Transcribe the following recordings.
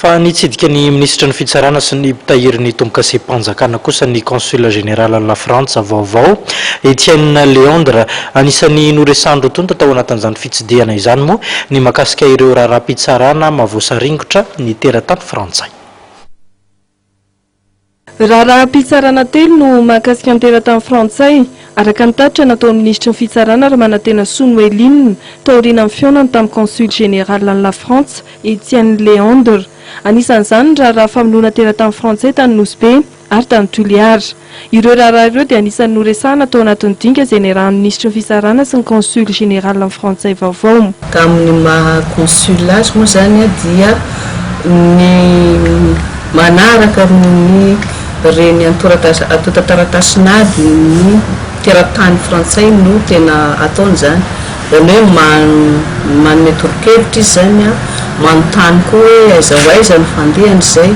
Fa nitsidika ny ministra ny fitsarana sy ny mpitahiry tomokase-panjakana kosa ny consul général la France vaovao Etienne Léandre anisan'ny noresandro tony tatao anatin'izany fitsidihana izany moa ny makasika ireo raharaha-pitsarana mavoasaringotra ny teratany frantsay. Raharaha-pitsarana telo no mahakasika ny teratany frantsay araka ny tatitra nataon'ny ministra ny fitsarana ary manantena Sonoeline taoriana amin'ny fionany tamin'ny consul général la France Etienne Léandre. Anisan'izany raharaha famonoana teratany frantsay tany Nosbe ary tany Toliara. Ireo raharaha ireo dia anisan'ny noresahana tao anatin'ny dinga izay niarahan'ny ministra ny fitsarana sy ny consul général amin'ny frantsay vaovao. Tamin'ny maha consulage moa zany dia ny manaraka ny reny atotataratasynady ny teratany frantsay no tena ataony zany. Zany hoe manome torohevitra izy zany manontany koa hoe aiza ho aiza ny fandehany izay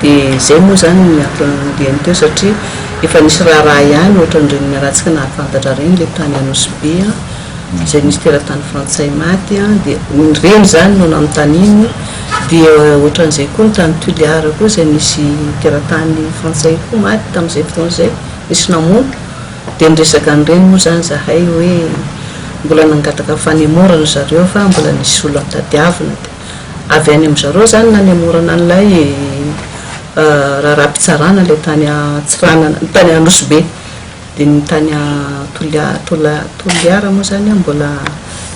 dia zay moa zany ny ampandehany teo satria efa nisy raharaha ihany ohatran'ireny miaratsika nahafantatra reny le tany Anosbe izay nisy teratany frantsay maty dia reny zany no nanontaniany dia ohatran'izay koa ny tany Toliara koa izay nisy teratany frantsay koa maty tamin'izay fotoana izay nisy namono dia niresaka an'ireny moa zany zahay hoe mbola nangataka fanemorana zareo fa mbola nisy olona mitadiavina dia avy any amin'izareo zany nanemorana an'ilay raharaha-pitsarana ilay tany Atsirana tany Anosbe dia ny tany Toliara moa zany mbola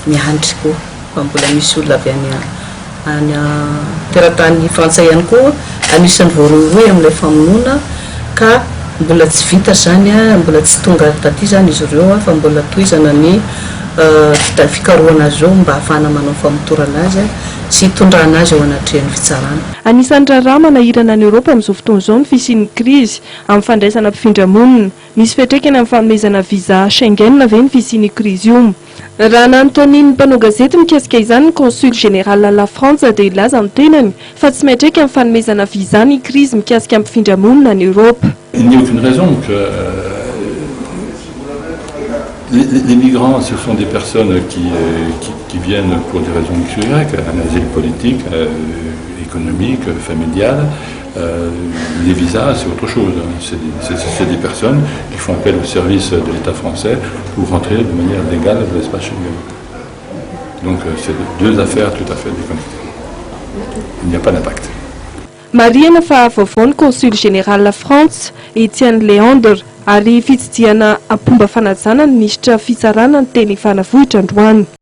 miandry koa fa mbola misy olona avy any teratany frantsay ihany koa anisan'ny voaroiroy amin'ilay famonoana ka mbola tsy vita zany mbola tsy tonga taty zany izy ireo fa mbola toizana ny fikarohana azy eo mba ahafahana manao famotorana azy sy hitondrana azy eo anatrehan'ny fitsarana. Anisan'ny raharaha manahirana ny Eoropa amin'izao fotoana izao ny fisian'ny krizy amin'ny fandraisana mpifindra-monina. Misy fiantraikany amin'ny fanomezana visa Schengen ve ny fisian'ny krizy io. Raha nanontany ny mpanao gazety mikasika izany ny consul général la France dia ilaza amin'ny tenany fa tsy miantraika amin'ny fanomezana visa ny krizy mikasika amin'ny mpifindra-monina ny Eoropa. Il n'y a aucune raison que les migrants, ce sont des personnes qui viennent pour des raisons X ou Y, un asile politique, économique, familial. Les visas, c'est autre chose. C'est des personnes qui font appel au service de l'État français pour rentrer de manière légale dans l'espace Schengen. Donc c'est deux affaires tout à fait déconnectées. Il n'y a pas d'impact. Mariana fa vaovao ny consul général la France Etienne Léandre ary fitsidiana ampomba fanajana ny ministra fitsarana ny teny fanavohitra androany.